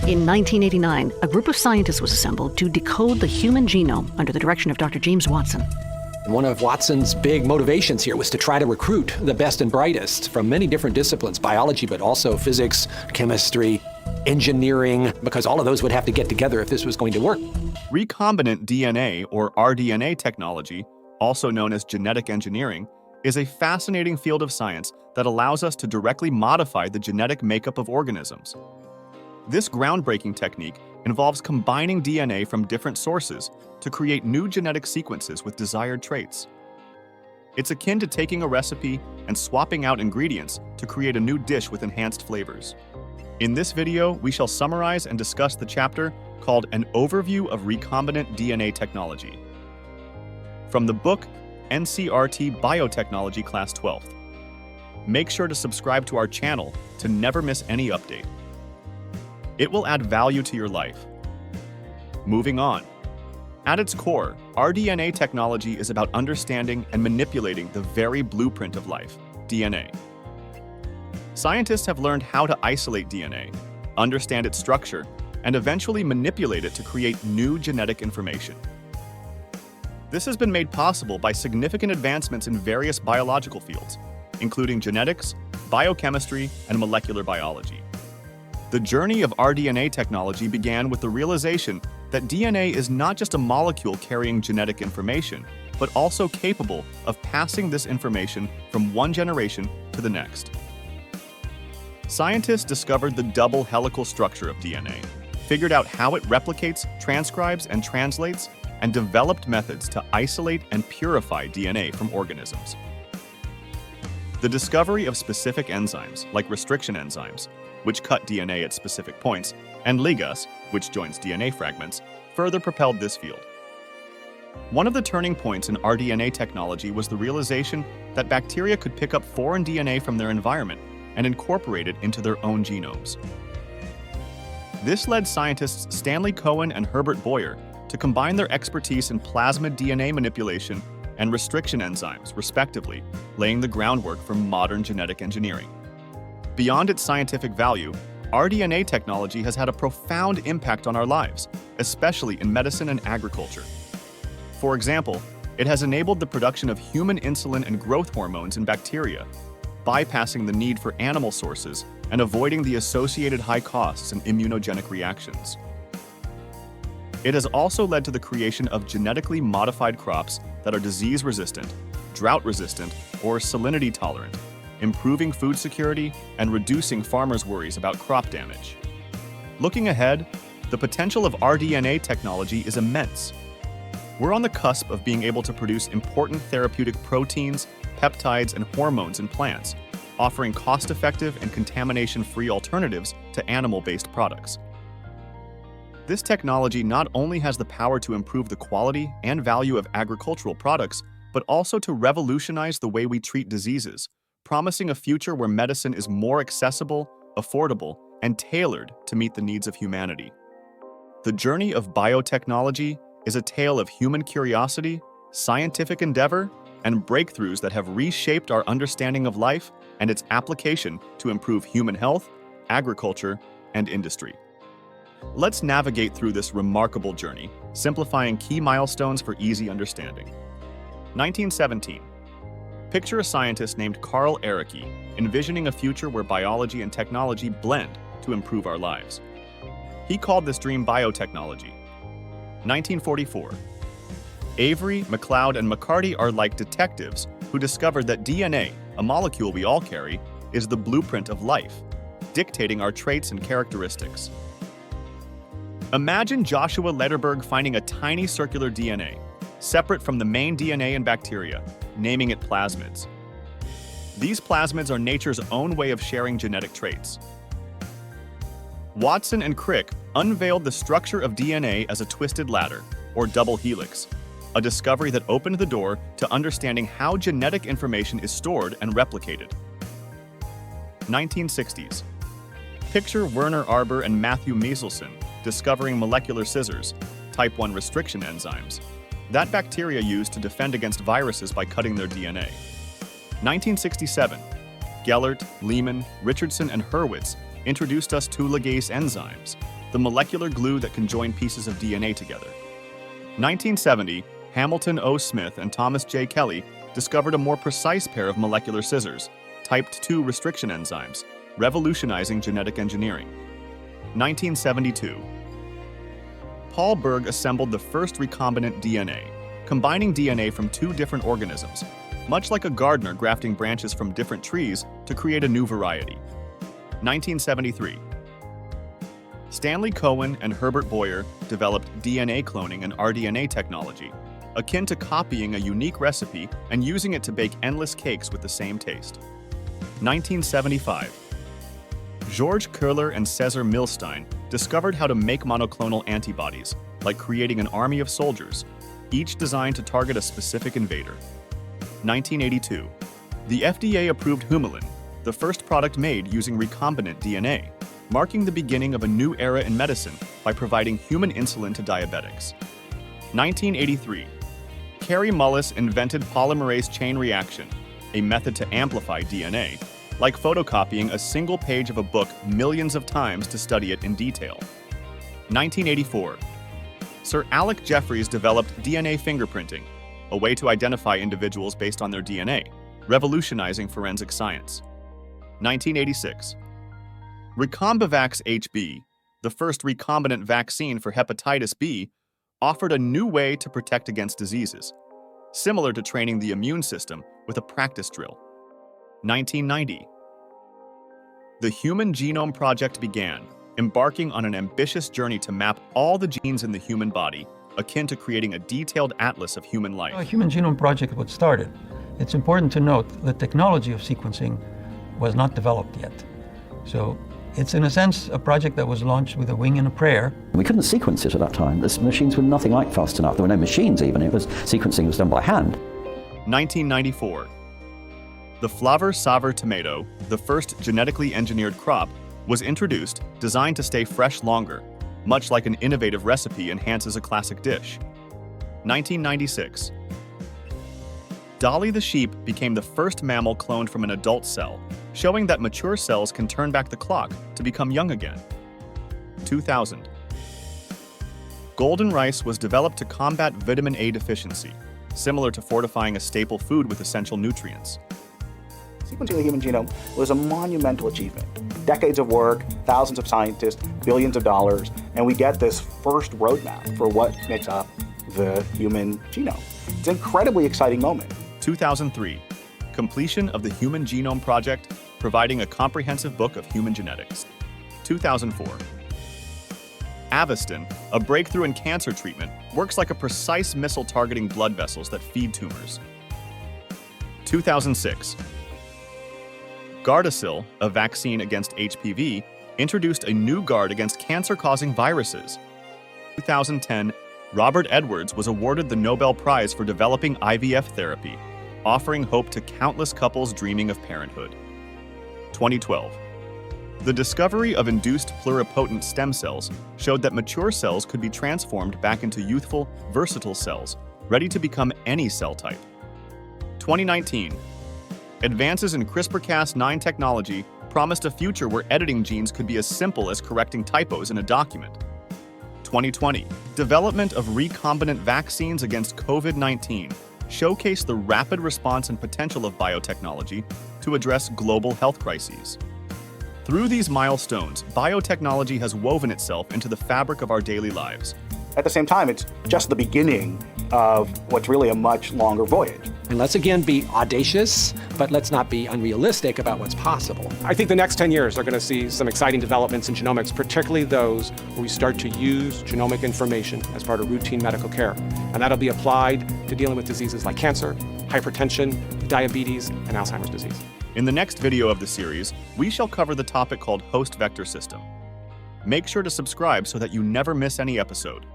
In 1989, a group of scientists was assembled to decode the human genome under the direction of Dr. James Watson. One of Watson's big motivations here was to try to recruit the best and brightest from many different disciplines, biology, but also physics, chemistry, engineering, because all of those would have to get together if this was going to work. Recombinant DNA, or rDNA technology, also known as genetic engineering, is a fascinating field of science that allows us to directly modify the genetic makeup of organisms. This groundbreaking technique involves combining DNA from different sources to create new genetic sequences with desired traits. It's akin to taking a recipe and swapping out ingredients to create a new dish with enhanced flavors. In this video, we shall summarize and discuss the chapter called An Overview of Recombinant DNA Technology. From the book NCRT Biotechnology Class 12th. Make sure to subscribe to our channel to never miss any update. It will add value to your life. Moving on. At its core, rDNA technology is about understanding and manipulating the very blueprint of life, DNA. Scientists have learned how to isolate DNA, understand its structure, and eventually manipulate it to create new genetic information. This has been made possible by significant advancements in various biological fields, including genetics, biochemistry, and molecular biology. The journey of rDNA technology began with the realization that DNA is not just a molecule carrying genetic information, but also capable of passing this information from one generation to the next. Scientists discovered the double helical structure of DNA, figured out how it replicates, transcribes, and translates, and developed methods to isolate and purify DNA from organisms. The discovery of specific enzymes, like restriction enzymes, which cut DNA at specific points, and ligas, which joins DNA fragments, further propelled this field. One of the turning points in rDNA technology was the realization that bacteria could pick up foreign DNA from their environment and incorporate it into their own genomes. This led scientists Stanley Cohen and Herbert Boyer to combine their expertise in plasmid DNA manipulation and restriction enzymes, respectively, laying the groundwork for modern genetic engineering. Beyond its scientific value, rDNA technology has had a profound impact on our lives, especially in medicine and agriculture. For example, it has enabled the production of human insulin and growth hormones in bacteria, bypassing the need for animal sources and avoiding the associated high costs and immunogenic reactions. It has also led to the creation of genetically modified crops that are disease-resistant, drought-resistant, or salinity-tolerant, improving food security and reducing farmers' worries about crop damage. Looking ahead, the potential of rDNA technology is immense. We're on the cusp of being able to produce important therapeutic proteins, peptides, and hormones in plants, offering cost-effective and contamination-free alternatives to animal-based products. This technology not only has the power to improve the quality and value of agricultural products, but also to revolutionize the way we treat diseases, promising a future where medicine is more accessible, affordable, and tailored to meet the needs of humanity. The journey of biotechnology is a tale of human curiosity, scientific endeavor, and breakthroughs that have reshaped our understanding of life and its application to improve human health, agriculture, and industry. Let's navigate through this remarkable journey, simplifying key milestones for easy understanding. 1917. Picture a scientist named Carl Ehricke envisioning a future where biology and technology blend to improve our lives. He called this dream biotechnology. 1944. Avery, McLeod, and McCarty are like detectives who discovered that DNA, a molecule we all carry, is the blueprint of life, dictating our traits and characteristics. Imagine Joshua Lederberg finding a tiny circular DNA, separate from the main DNA in bacteria, naming it plasmids. These plasmids are nature's own way of sharing genetic traits. Watson and Crick unveiled the structure of DNA as a twisted ladder, or double helix, a discovery that opened the door to understanding how genetic information is stored and replicated. 1960s. Picture Werner Arber and Matthew Meselson discovering molecular scissors, type 1 restriction enzymes, that bacteria used to defend against viruses by cutting their DNA. 1967. Gellert, Lehman, Richardson, and Hurwitz introduced us to ligase enzymes, the molecular glue that can join pieces of DNA together. 1970, Hamilton O. Smith and Thomas J. Kelly discovered a more precise pair of molecular scissors, type II restriction enzymes, revolutionizing genetic engineering. 1972, Paul Berg assembled the first recombinant DNA, combining DNA from two different organisms, much like a gardener grafting branches from different trees to create a new variety. 1973, Stanley Cohen and Herbert Boyer developed DNA cloning and rDNA technology, akin to copying a unique recipe and using it to bake endless cakes with the same taste. 1975, George Köhler and Cesar Milstein discovered how to make monoclonal antibodies, like creating an army of soldiers, each designed to target a specific invader. 1982, the FDA approved Humulin, the first product made using recombinant DNA, marking the beginning of a new era in medicine by providing human insulin to diabetics. 1983, Kary Mullis invented polymerase chain reaction, a method to amplify DNA, like photocopying a single page of a book millions of times to study it in detail. 1984, Sir Alec Jeffreys developed DNA fingerprinting, a way to identify individuals based on their DNA, revolutionizing forensic science. 1986, Recombivax HB, the first recombinant vaccine for hepatitis B, offered a new way to protect against diseases, similar to training the immune system with a practice drill. 1990, the Human Genome Project began, embarking on an ambitious journey to map all the genes in the human body, akin to creating a detailed atlas of human life. The Human Genome Project was started. It's important to note the technology of sequencing was not developed yet. So it's, in a sense, a project that was launched with a wing and a prayer. We couldn't sequence it at that time. The machines were nothing like fast enough. There were no machines even. Sequencing was done by hand. 1994. The Flavor Savor tomato, the first genetically engineered crop, was introduced, designed to stay fresh longer, much like an innovative recipe enhances a classic dish. 1996. Dolly the sheep became the first mammal cloned from an adult cell, showing that mature cells can turn back the clock to become young again. 2000. Golden rice was developed to combat vitamin A deficiency, similar to fortifying a staple food with essential nutrients. Sequencing the human genome was a monumental achievement. Decades of work, thousands of scientists, billions of dollars, and we get this first roadmap for what makes up the human genome. It's an incredibly exciting moment. 2003. Completion of the Human Genome Project, providing a comprehensive book of human genetics. 2004. Avastin, a breakthrough in cancer treatment, works like a precise missile targeting blood vessels that feed tumors. 2006. Gardasil, a vaccine against HPV, introduced a new guard against cancer-causing viruses. 2010, Robert Edwards was awarded the Nobel Prize for developing IVF therapy, offering hope to countless couples dreaming of parenthood. 2012. The discovery of induced pluripotent stem cells showed that mature cells could be transformed back into youthful, versatile cells, ready to become any cell type. 2019. Advances in CRISPR-Cas9 technology promised a future where editing genes could be as simple as correcting typos in a document. 2020. Development of recombinant vaccines against COVID-19 showcased the rapid response and potential of biotechnology to address global health crises. Through these milestones, biotechnology has woven itself into the fabric of our daily lives. At the same time, it's just the beginning of what's really a much longer voyage. And let's again be audacious, but let's not be unrealistic about what's possible. I think the next 10 years are going to see some exciting developments in genomics, particularly those where we start to use genomic information as part of routine medical care. And that'll be applied to dealing with diseases like cancer, hypertension, diabetes, and Alzheimer's disease. In the next video of the series, we shall cover the topic called host vector system. Make sure to subscribe so that you never miss any episode.